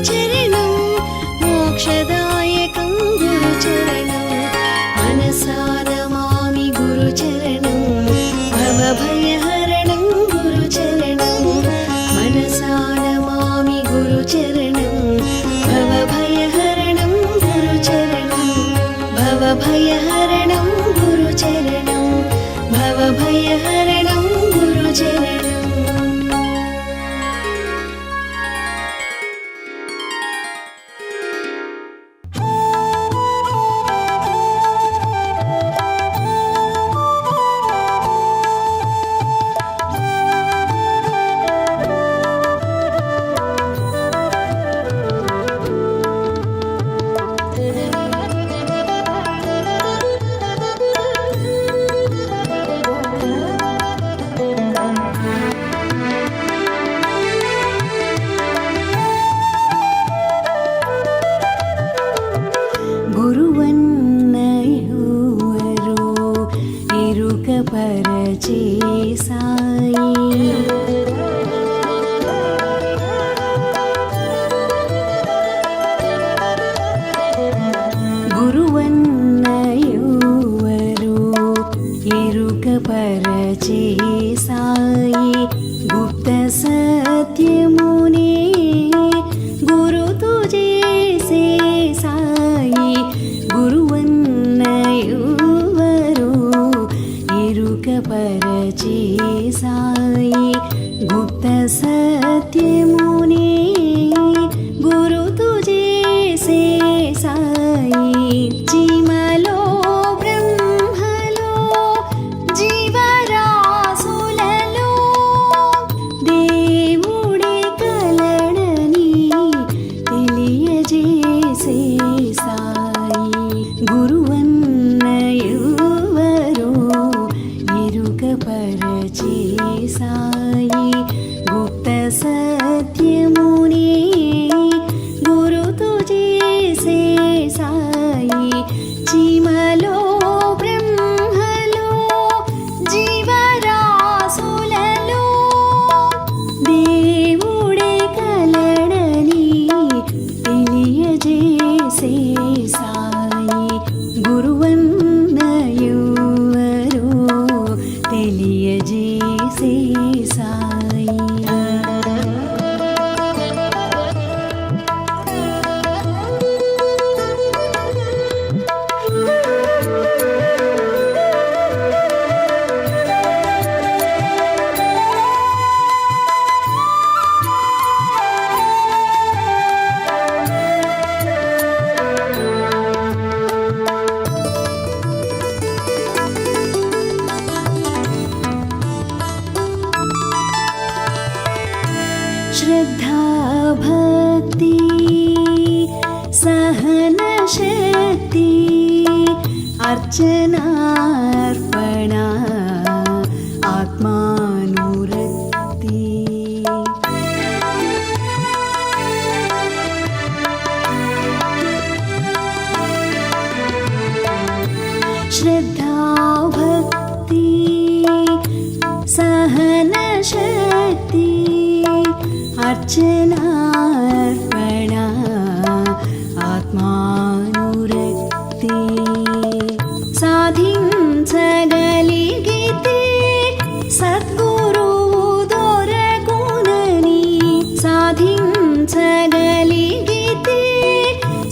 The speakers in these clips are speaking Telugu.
गुरुचरणं मोक्षदायकं गुरुचरणं मनसा नमामि गुरुचरणं भवभयहरणं गुरुचरणं मनसा नमामि गुरुचरणं भवभयहरणं गुरुचरणं भवभयहरणं गुरुचरणं भवभयहरणं गुरुचरणं अर्चनार्पणा आत्मानुरक्ति श्रद्धा भक्ति सहनशक्ति अर्चनार्पणा आत्मानुरक्ति साधिंचगलिगिते सद्गुरुवु दोरगुननि साधिंचगलिगिते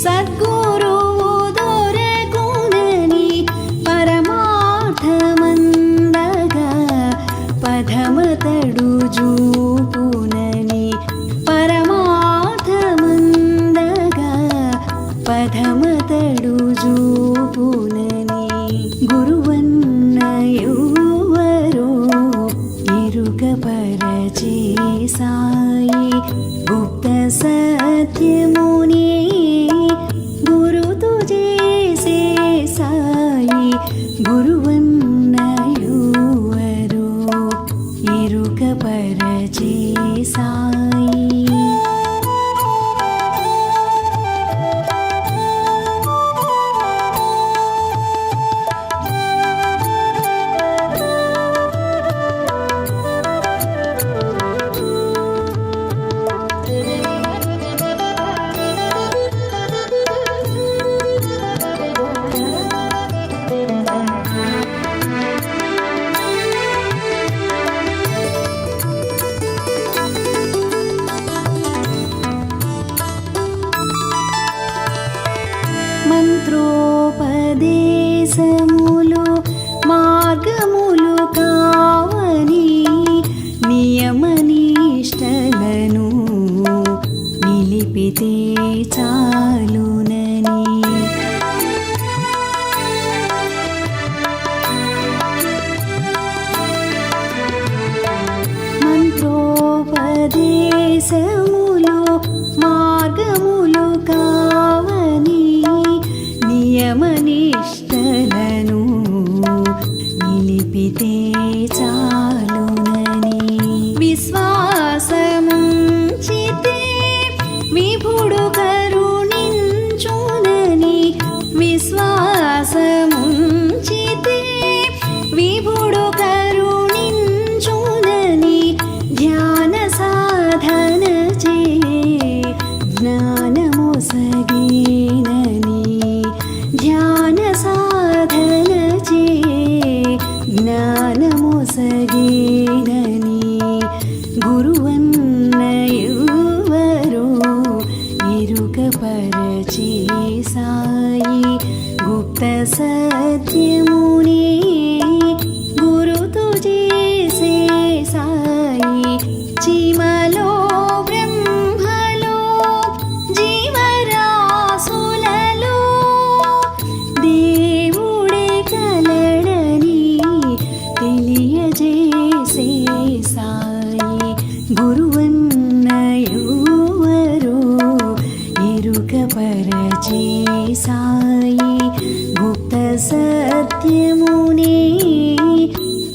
सद्गुरुवु दोरगुननि परमार्थमंदगा पदमतडु जूपुननि परमार्थमंदगा पदमतडु जूपुननि गुरुवन्न युवरो इरुकपरचे साई गुप्त सत्यमुनि गुरु तुझे से साई गुरुवन्न युवरो इरुकपरचे साई మంత్రోపదేశములు మార్గములు కావని నియమనిష్టలను నిలిపితే చాలునని మంత్రోపదేశములు మార్గములు కావని నియమనిష్టలను నిలిపితే చాలునని విశ్వాసముంచితే విభుడు కరుణించునని విశ్వాసముంచితే విభుడు కరుణించునని ధ్యాన సాధన చే జ్ఞానమొసగేనని ధ్యాన సాధన చే జ్ఞానమొసగేనని గురువన్నయువరో ఎరుకపరచే సాయి గుప్త సత్యమునే గురుతు చేసే సాయి చీమలో బ్రహ్మలో జీవరాసులలో దేవుడే కలడని తెలియజేసే సాయి గురువన్నయువరో ఎరుకపరచే సాయి గుప్త సత్యమునే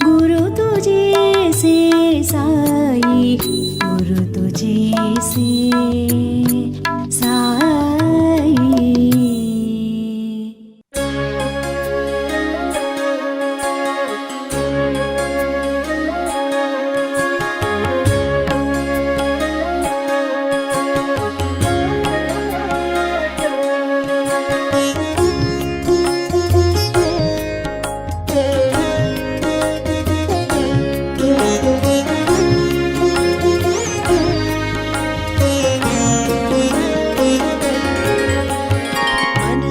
గురుతు చేసే సాయి గురుతు చేసే సాయి.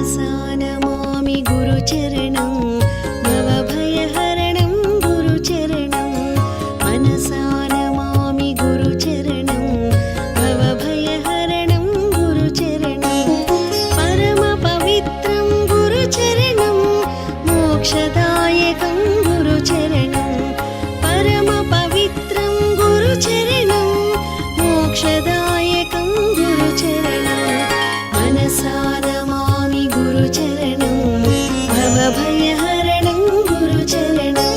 మనసానమామి గురుచరణం భవభయహరణం గురుచరణం మనసానమామి గురుచరణం భవభయహరణం గురుచరణం పరమ పవిత్రం గురుచరణం మోక్షదాయకం గురుచరణం పరమ పవిత్రం గురుచరణం మోక్షదాయకం గురుచరణం మనసానమామి గురుచరణం భవభయహరణం గురుచరణం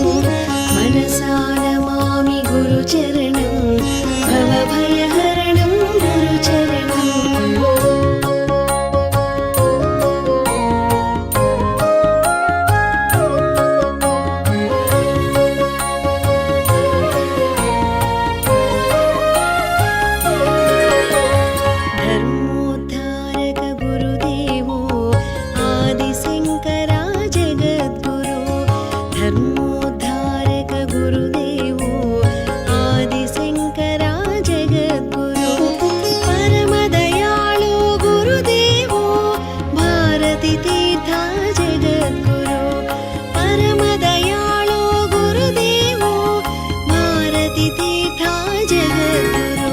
మనసానమామి గురుచరణం భవభయహరణం గురుచరణం ధర్మోద్ధారక గురుదేవో ఆదిశంకరా జగద్గురు ధర్మోద్ధారక గురుదేవో ఆదిశంకరా జగద్గురు పరమదయాళు గురుదేవో భారతి తీర్థ జగద్గురు పరమదయాళు గురుదేవో భారతి తీర్థ జగద్గురు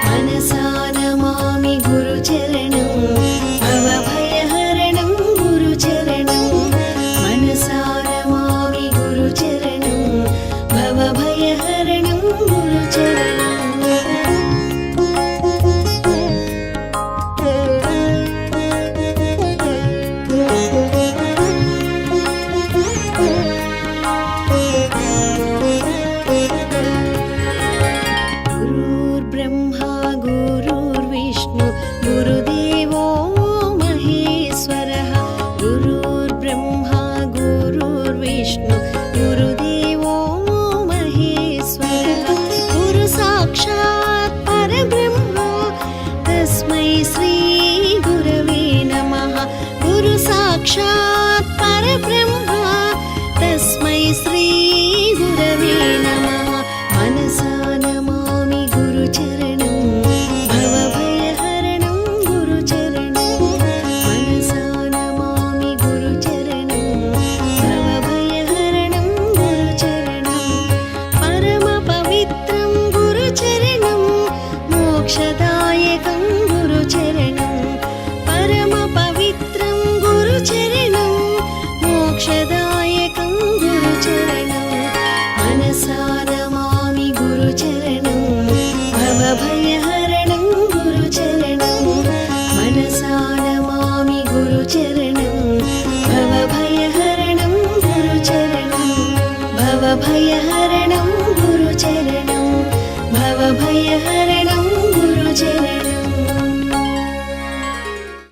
మనసానమామి గురుచరణం భవభయహరణం గురుచరణం మనసానమామి గురుచరణం భవభయహరణం గురుచరణం गुरुर्ब्रह्मा गुरुर्विष्णु गुरुदेवो महेश्वरः गुरुर्ब्रह्मा गुरुर्विष्णु गुरुदेवो महेश्वरः गुरु साक्षात् परब्रह्म तस्मै श्री गुरवे नमः गुरु साक्षात् परब्रह्म तस्मै श्री गुरवे नमः मनसानमामि गुरुचरणं भवभयहरणं गुरुचरणं मनसानमामि गुरुचरणं भवभयहरणं गुरुचरणं भवभयहरणं गुरुचरणं भवभयहरणं